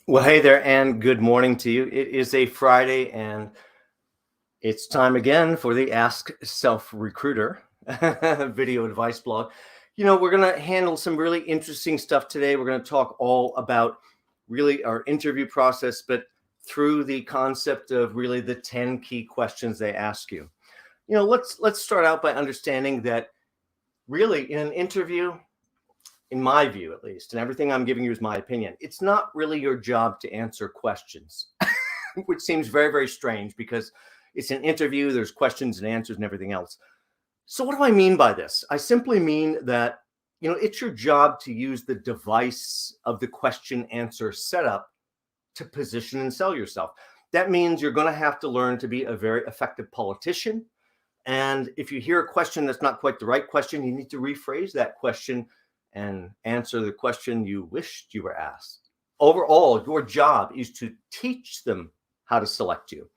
Well, hey there, and good morning to you. It is a Friday, and it's time again for the Ask SelfRecruiter video advice blog. We're going to handle some really interesting stuff today. We're going to talk all about really our interview process, but through the concept of really the 10 key questions they ask you. Let's start out by understanding that really in an interview, in my view at least, and everything I'm giving you is my opinion, it's not really your job to answer questions. Which seems very, very strange because it's an interview, there's questions and answers and everything else. So what do I mean by this? I simply mean that, it's your job to use the device of the question answer setup to position and sell yourself. That means you're going to have to learn to be a very effective politician. And if you hear a question that's not quite the right question, you need to rephrase that question and answer the question you wished you were asked. Overall, your job is to teach them how to select you.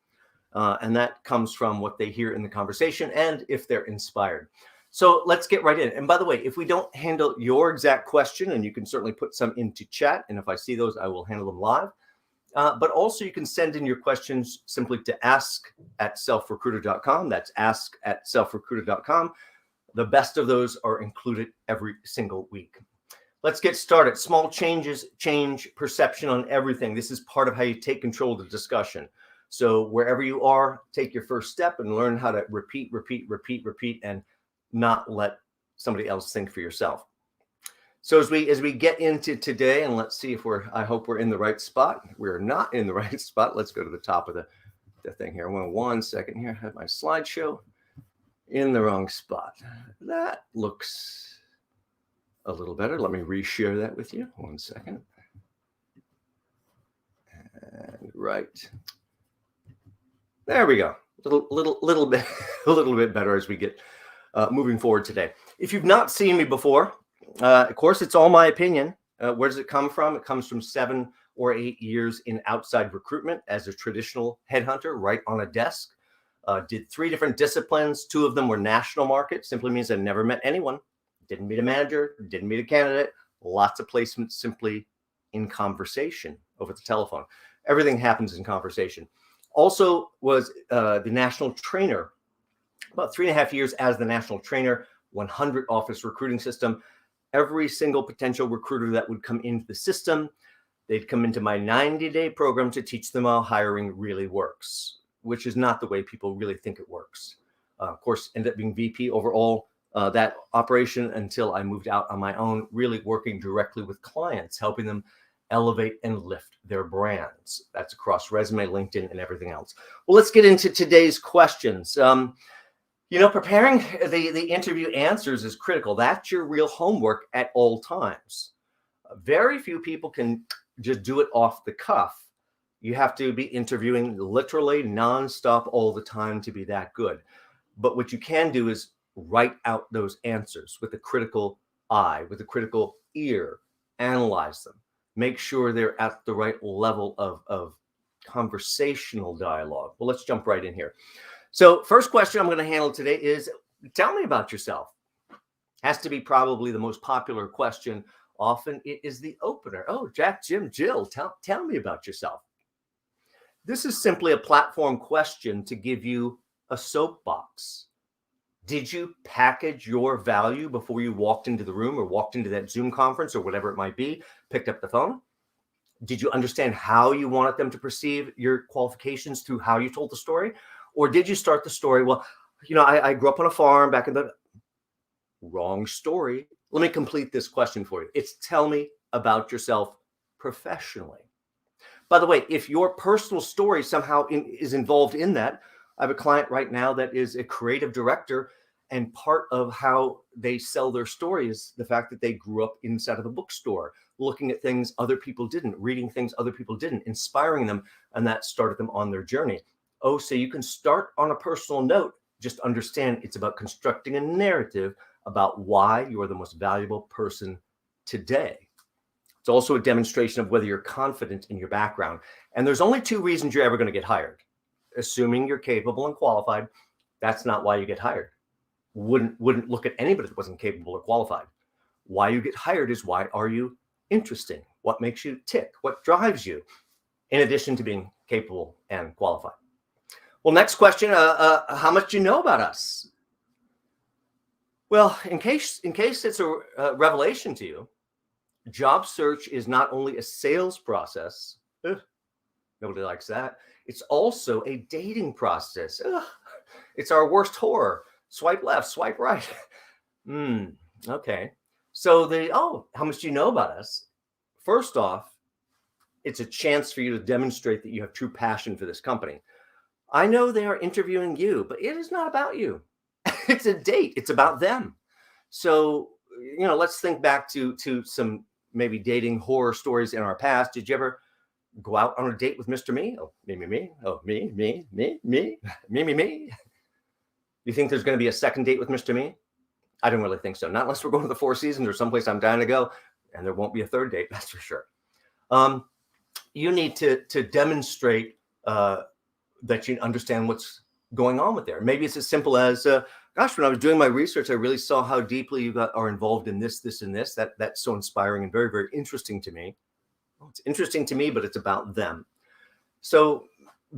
And that comes from what they hear in the conversation and if they're inspired. So let's get right in. And by the way, if we don't handle your exact question, and you can certainly put some into chat, and if I see those, I will handle them live. But also you can send in your questions simply to ask@selfrecruiter.com. That's ask@selfrecruiter.com. The best of those are included every single week. Let's get started. Small changes change perception on everything. This is part of how you take control of the discussion. So wherever you are, take your first step and learn how to repeat, and not let somebody else think for yourself. So as we get into today, and let's see if I hope we're in the right spot. We're not in the right spot. Let's go to the top of the thing here. One second here. I have my slideshow in the wrong spot. That looks a little better. Let me reshare that with you. 1 second. And right. There we go. Little bit, a little bit better as we get moving forward today. If you've not seen me before, of course, it's all my opinion. Where does it come from? It comes from 7 or 8 years in outside recruitment as a traditional headhunter, right on a desk. Did 3 different disciplines. 2 of them were national market. Simply means I never met anyone. Didn't meet a manager. Didn't meet a candidate. Lots of placements simply in conversation over the telephone. Everything happens in conversation. Also was the national trainer, about 3.5 years as the national trainer, 100 office recruiting system. Every single potential recruiter that would come into the system, they'd come into my 90-day program to teach them how hiring really works, which is not the way people really think it works. Of course, ended up being VP overall that operation until I moved out on my own, really working directly with clients, helping them elevate and lift their brands. That's across resume, LinkedIn, and everything else. Well, let's get into today's questions. Preparing the interview answers is critical. That's your real homework at all times. Very few people can just do it off the cuff. You have to be interviewing literally nonstop all the time to be that good. But what you can do is write out those answers with a critical eye, with a critical ear, analyze them. Make sure they're at the right level of conversational dialogue. Well, let's jump right in here. So first question I'm going to handle today is, tell me about yourself. Has to be probably the most popular question. Often it is the opener. Oh, Jack, Jim, Jill, tell me about yourself. This is simply a platform question to give you a soapbox. Did you package your value before you walked into the room or walked into that Zoom conference or whatever it might be, picked up the phone? Did you understand how you wanted them to perceive your qualifications through how you told the story? Or did you start the story, well, I grew up on a farm back in the wrong story. Let me complete this question for you. It's tell me about yourself professionally. By the way, if your personal story somehow is involved in that, I have a client right now that is a creative director, and part of how they sell their story is the fact that they grew up inside of a bookstore, looking at things other people didn't, reading things other people didn't, inspiring them, and that started them on their journey. Oh, so you can start on a personal note. Just understand it's about constructing a narrative about why you are the most valuable person today. It's also a demonstration of whether you're confident in your background. And there's only 2 reasons you're ever going to get hired. Assuming you're capable and qualified, that's not why you get hired. Wouldn't look at anybody that wasn't capable or qualified. Why you get hired is, why are you interesting? What makes you tick? What drives you? In addition to being capable and qualified. Well, next question, how much do you know about us? Well, in case it's a revelation to you, job search is not only a sales process. Ugh, nobody likes that. It's also a dating process. Ugh, it's our worst horror. Swipe left, swipe right. Okay. So how much do you know about us? First off, it's a chance for you to demonstrate that you have true passion for this company. I know they are interviewing you, but it is not about you. It's a date. It's about them. So, let's think back to some maybe dating horror stories in our past. Did you ever go out on a date with Mr. Me? Oh, me. Oh, me. You think there's going to be a second date with Mr. Me? I don't really think so. Not unless we're going to the Four Seasons or someplace I'm dying to go, and there won't be a third date. That's for sure. You need to demonstrate that you understand what's going on with there. Maybe it's as simple as, gosh, when I was doing my research, I really saw how deeply you are involved in this, and this. That's so inspiring and very, very interesting to me. Well, it's interesting to me, but it's about them. So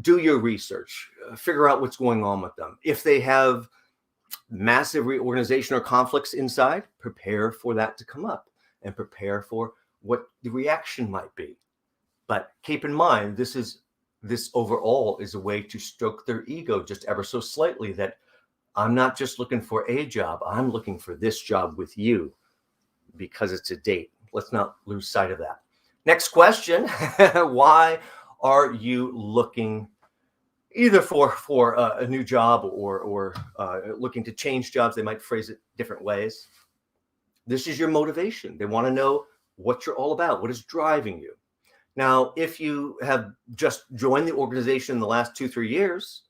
do your research, figure out what's going on with them. If they have massive reorganization or conflicts inside, prepare for that to come up and prepare for what the reaction might be. But keep in mind, this overall is a way to stroke their ego just ever so slightly, that I'm not just looking for a job, I'm looking for this job with you because it's a date. Let's not lose sight of that. Next question, why are you looking either for a new job or looking to change jobs? They might phrase it different ways. This is your motivation. They want to know what you're all about, what is driving you. Now, if you have just joined the organization in the last 2-3 years,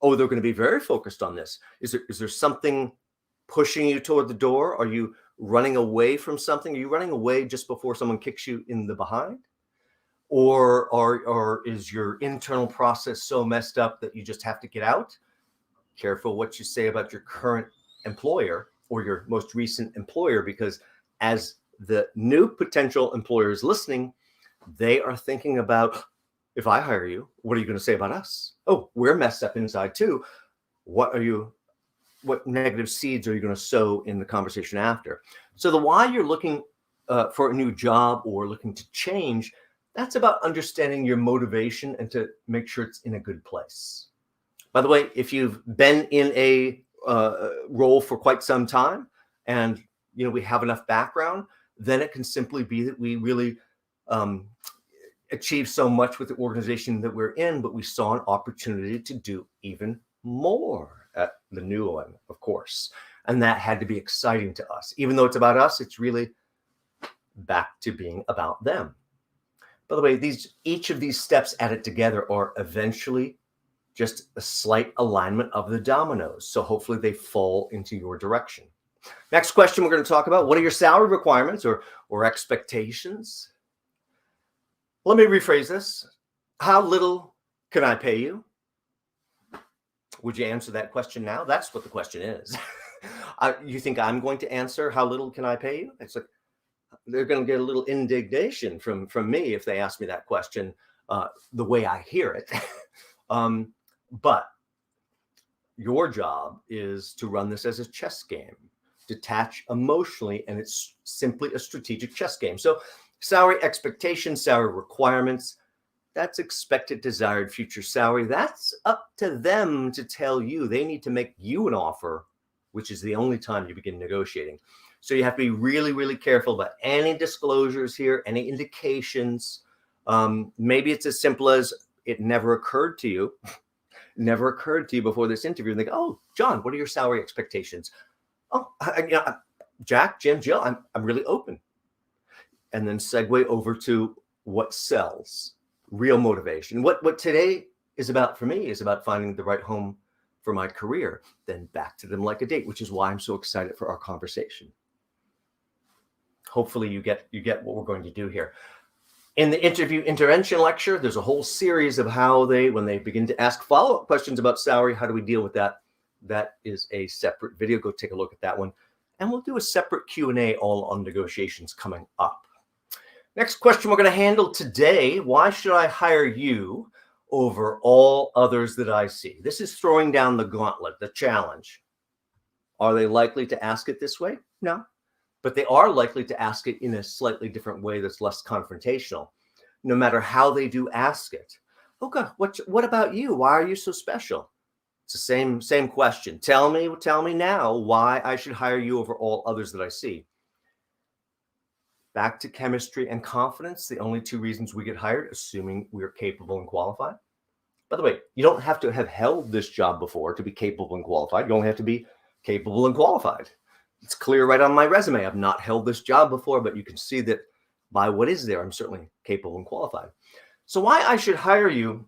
they're going to be very focused on this. Is there something pushing you toward the door? Are you running away from something? Are you running away just before someone kicks you in the behind? Or is your internal process so messed up that you just have to get out? Careful what you say about your current employer or your most recent employer, because as the new potential employers listening, they are thinking about, if I hire you, what are you going to say about us? Oh, we're messed up inside too. What negative seeds are you going to sow in the conversation after? So the why you're looking for a new job or looking to change, that's about understanding your motivation and to make sure it's in a good place. By the way, if you've been in a role for quite some time and we have enough background, then it can simply be that we really achieve so much with the organization that we're in, but we saw an opportunity to do even more at the new one, of course. And that had to be exciting to us. Even though it's about us, it's really back to being about them. By the way, each of these steps added together are eventually just a slight alignment of the dominoes. So hopefully they fall into your direction. Next question we're going to talk about, what are your salary requirements or expectations? Let me rephrase this. How little can I pay you? Would you answer that question now? That's what the question is. You think I'm going to answer how little can I pay you? It's like they're going to get a little indignation from me if they ask me that question the way I hear it. But your job is to run this as a chess game, detach emotionally, and it's simply a strategic chess game. So salary expectations, salary requirements, that's expected, desired, future salary. That's up to them to tell you. They need to make you an offer, which is the only time you begin negotiating. So you have to be really, really careful about any disclosures here, any indications. Maybe it's as simple as it never occurred to you before this interview. And they go, oh, John, what are your salary expectations? Oh, Jack, Jim, Jill, I'm really open. And then segue over to what sells, real motivation. What today is about for me is about finding the right home for my career, then back to them like a date, which is why I'm so excited for our conversation. Hopefully you get what we're going to do here. In the interview intervention lecture, there's a whole series of how when they begin to ask follow-up questions about salary, how do we deal with that? That is a separate video. Go take a look at that one. And we'll do a separate Q&A all on negotiations coming up. Next question we're going to handle today. Why should I hire you over all others that I see? This is throwing down the gauntlet, the challenge. Are they likely to ask it this way? No, but they are likely to ask it in a slightly different way that's less confrontational, no matter how they do ask it. Okay, what about you? Why are you so special? It's the same question. Tell me now why I should hire you over all others that I see. Back to chemistry and confidence, the only two reasons we get hired, assuming we're capable and qualified. By the way, you don't have to have held this job before to be capable and qualified. You only have to be capable and qualified. It's clear right on my resume. I've not held this job before, but you can see that by what is there, I'm certainly capable and qualified. So why I should hire you,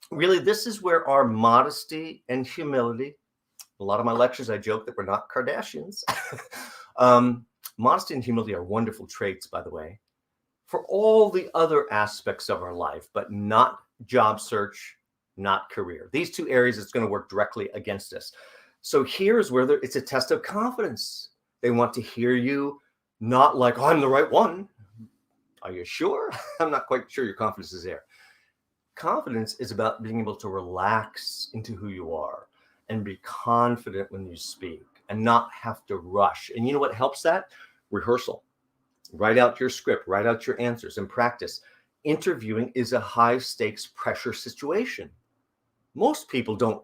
really, this is where our modesty and humility, a lot of my lectures, I joke that we're not Kardashians. Modesty and humility are wonderful traits, by the way, for all the other aspects of our life, but not job search, not career. These two areas, it's going to work directly against us. So here's where it's a test of confidence. They want to hear you, not like, oh, I'm the right one. Are you sure? I'm not quite sure your confidence is there. Confidence is about being able to relax into who you are and be confident when you speak and not have to rush. And you know what helps that? Rehearsal. Write out your script, write out your answers, and practice. Interviewing is a high stakes pressure situation. Most people don't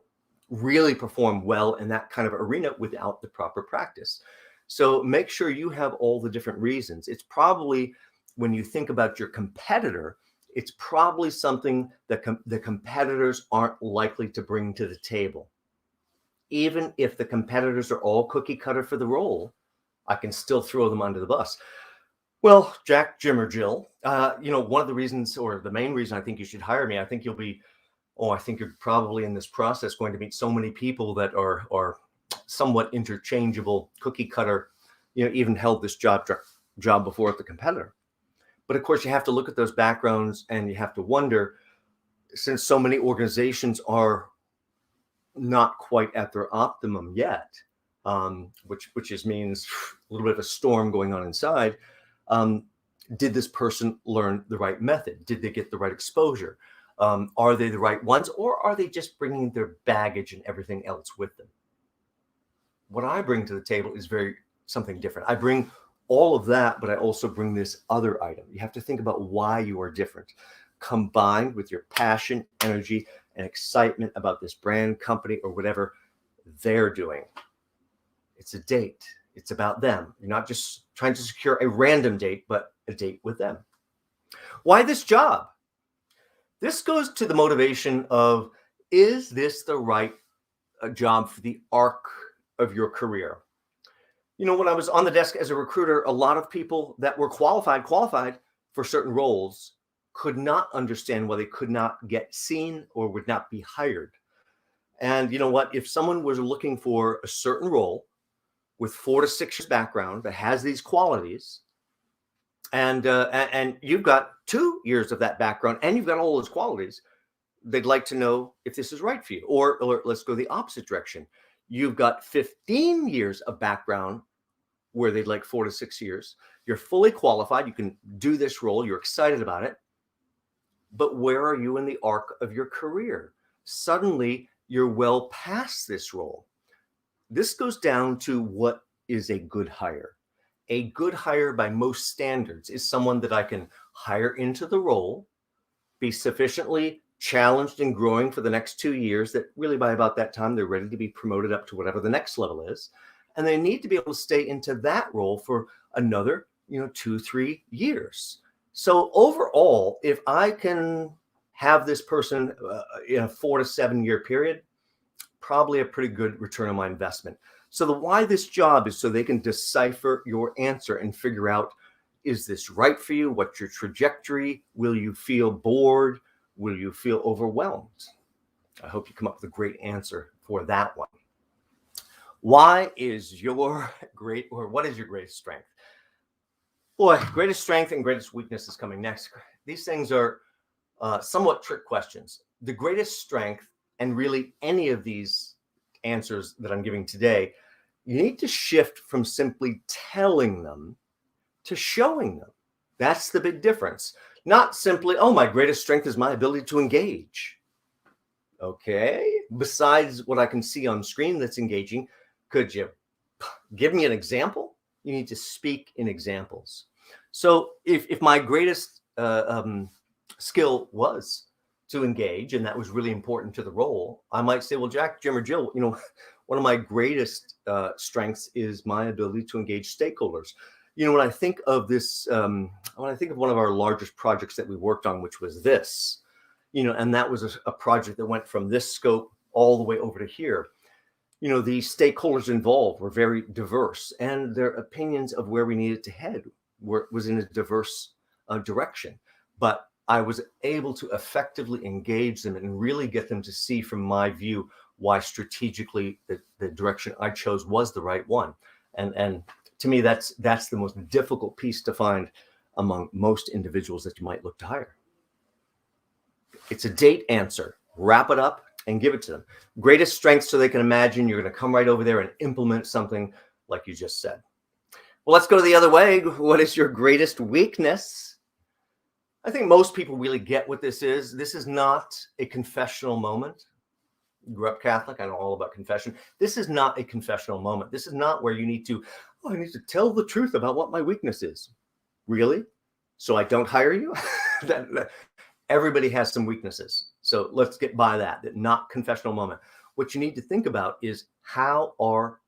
really perform well in that kind of arena without the proper practice. So make sure you have all the different reasons. It's probably, when you think about your competitor, it's probably something that the competitors aren't likely to bring to the table. Even if the competitors are all cookie cutter for the role, I can still throw them under the bus. Well, Jack, Jim, or Jill, one of the reasons, or the main reason I think you should hire me, I think you're probably in this process going to meet so many people that are somewhat interchangeable, cookie cutter, even held this job before at the competitor. But of course, you have to look at those backgrounds and you have to wonder, since so many organizations are not quite at their optimum yet, which means a little bit of a storm going on inside. Did this person learn the right method? Did they get the right exposure? Are they the right ones, or are they just bringing their baggage and everything else with them? What I bring to the table is something different. I bring all of that, but I also bring this other item. You have to think about why you are different, combined with your passion, energy, and excitement about this brand, company, or whatever they're doing. It's a date. It's about them. You're not just trying to secure a random date, but a date with them. Why this job? This goes to the motivation of, is this the right job for the arc of your career? When I was on the desk as a recruiter, a lot of people that were qualified for certain roles could not understand why they could not get seen or would not be hired. And you know what? If someone was looking for a certain role with 4 to 6 years background that has these qualities, and you've got 2 years of that background and you've got all those qualities, they'd like to know if this is right for you. Or let's go the opposite direction. You've got 15 years of background where they'd like 4 to 6 years. You're fully qualified. You can do this role. You're excited about it. But where are you in the arc of your career? Suddenly, you're well past this role. This goes down to what is a good hire. A good hire by most standards is someone that I can hire into the role, be sufficiently challenged and growing for the next 2 years that really by about that time, they're ready to be promoted up to whatever the next level is. And they need to be able to stay into that role for another, 2-3 years. So overall, if I can have this person in a 4 to 7 year period, probably a pretty good return on my investment. So the why this job is so they can decipher your answer and figure out, is this right for you? What's your trajectory? Will you feel bored? Will you feel overwhelmed? I hope you come up with a great answer for that one. What is your greatest strength? Boy, greatest strength and greatest weakness is coming next. These things are somewhat trick questions. The greatest strength, and really any of these answers that I'm giving today, you need to shift from simply telling them to showing them. That's the big difference. Not simply, oh, my greatest strength is my ability to engage. Okay. Besides what I can see on screen that's engaging, could you give me an example? You need to speak in examples. So if my greatest skill was to engage, and that was really important to the role, I might say, well, Jack, Jim, or Jill, one of my greatest strengths is my ability to engage stakeholders. When I think of this, when I think of one of our largest projects that we worked on, which was this, and that was a project that went from this scope all the way over to here. The stakeholders involved were very diverse, and their opinions of where we needed to head was in a diverse direction. But I was able to effectively engage them and really get them to see from my view why strategically the direction I chose was the right one. And to me, that's the most difficult piece to find among most individuals that you might look to hire. It's a date answer. Wrap it up and give it to them. Greatest strengths so they can imagine you're going to come right over there and implement something like you just said. Well, let's go the other way. What is your greatest weakness? I think most people really get what this is. This is not a confessional moment. You grew up Catholic. I know all about confession. This is not a confessional moment. This is not where you need to, I need to tell the truth about what my weakness is. Really? So I don't hire you? Everybody has some weaknesses. So let's get by that not confessional moment. What you need to think about is, how are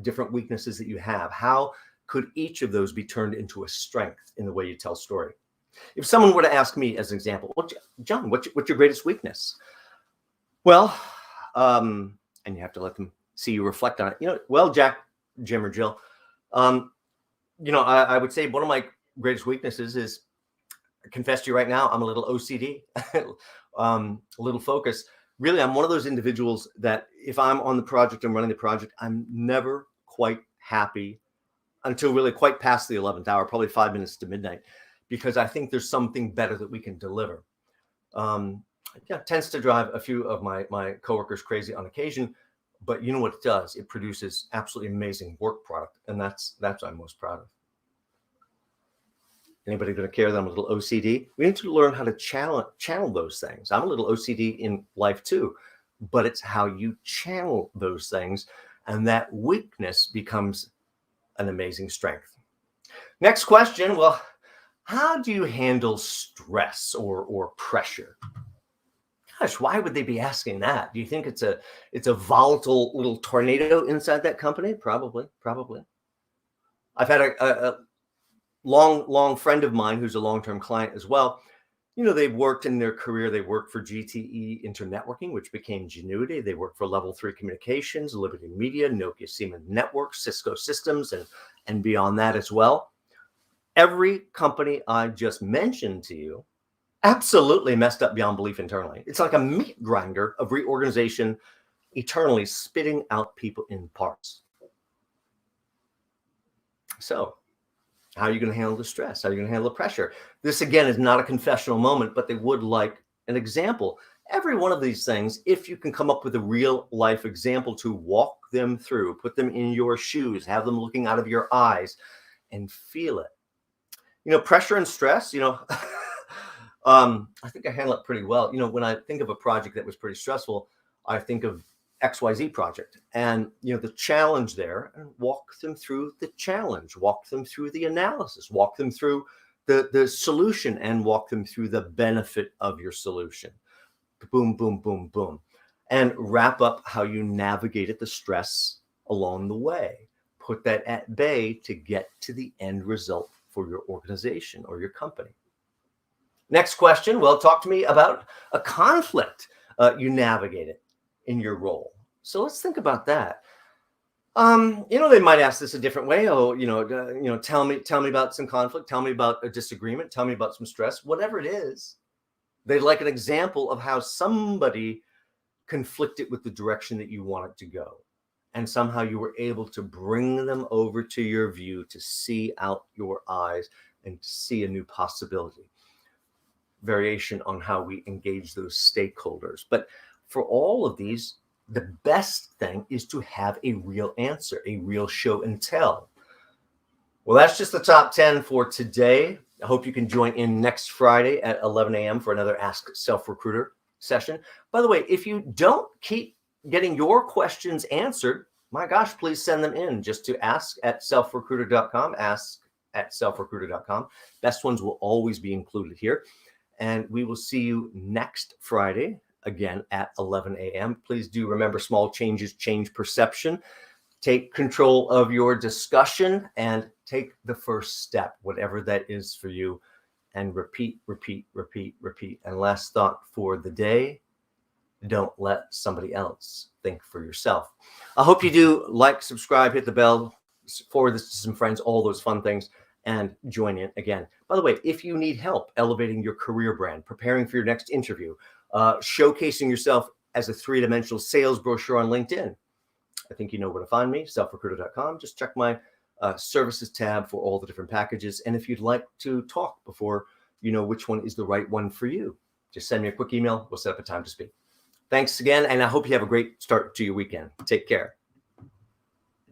different weaknesses that you have? How could each of those be turned into a strength in the way you tell story? If someone were to ask me as an example, well, John, what's your greatest weakness? Well, and you have to let them see you reflect on it. Well, Jack, Jim, or Jill, I would say one of my greatest weaknesses is, I confess to you right now, I'm a little OCD, a little focused. Really, I'm one of those individuals that if I'm on the project and running the project, I'm never quite happy until really quite past the 11th hour, probably 5 minutes to midnight, because I think there's something better that we can deliver. It tends to drive a few of my coworkers crazy on occasion, but you know what it does? It produces absolutely amazing work product, and that's what I'm most proud of. Anybody going to care that I'm a little OCD? We need to learn how to channel those things. I'm a little OCD in life too, but it's how you channel those things, and that weakness becomes an amazing strength. Next question. Well, how do you handle stress or pressure? Gosh, why would they be asking that? Do you think it's a volatile little tornado inside that company? Probably. I've had a long friend of mine who's a long-term client as well. They've worked in their career. They worked for GTE Internetworking, which became Genuity. They worked for Level 3 Communications, Liberty Media, Nokia Siemens Networks, Cisco Systems, and beyond that as well. Every company I just mentioned to you absolutely messed up beyond belief internally. It's like a meat grinder of reorganization, eternally spitting out people in parts. So how are you going to handle the stress? How are you going to handle the pressure? This, again, is not a confessional moment, but they would like an example. Every one of these things, if you can come up with a real life example to walk them through, put them in your shoes, have them looking out of your eyes and feel it. Pressure and stress, I think I handle it pretty well. When I think of a project that was pretty stressful, I think of XYZ project and, the challenge there, and walk them through the challenge, walk them through the analysis, walk them through the solution, and walk them through the benefit of your solution. Boom, boom, boom, boom. And wrap up how you navigated the stress along the way. Put that at bay to get to the end result for your organization or your company. Next question. Well, talk to me about a conflict you navigated in your role. So let's think about that. They might ask this a different way. Tell me about some conflict. Tell me about a disagreement. Tell me about some stress. Whatever it is, they'd like an example of how somebody conflicted with the direction that you wanted to go, and somehow you were able to bring them over to your view to see out your eyes and see a new possibility. Variation on how we engage those stakeholders. But for all of these, the best thing is to have a real answer, a real show and tell. Well, that's just the top 10 for today. I hope you can join in next Friday at 11 a.m. for another Ask SelfRecruiter session. By the way, if you don't keep getting your questions answered, my gosh, please send them in just to ask@selfrecruiter.com, ask@selfrecruiter.com. Best ones will always be included here. And we will see you next Friday, again at 11 a.m. Please do remember, small changes change perception. Take control of your discussion and take the first step, whatever that is for you. And repeat, repeat, repeat, repeat. And last thought for the day, don't let somebody else think for yourself. I hope you do like, subscribe, hit the bell, forward this to some friends, all those fun things, and join in again. By the way, if you need help elevating your career brand, preparing for your next interview, showcasing yourself as a three-dimensional sales brochure on LinkedIn, I think you know where to find me, selfrecruiter.com. Just check my services tab for all the different packages. And if you'd like to talk before you know which one is the right one for you, just send me a quick email. We'll set up a time to speak. Thanks again, and I hope you have a great start to your weekend. Take care.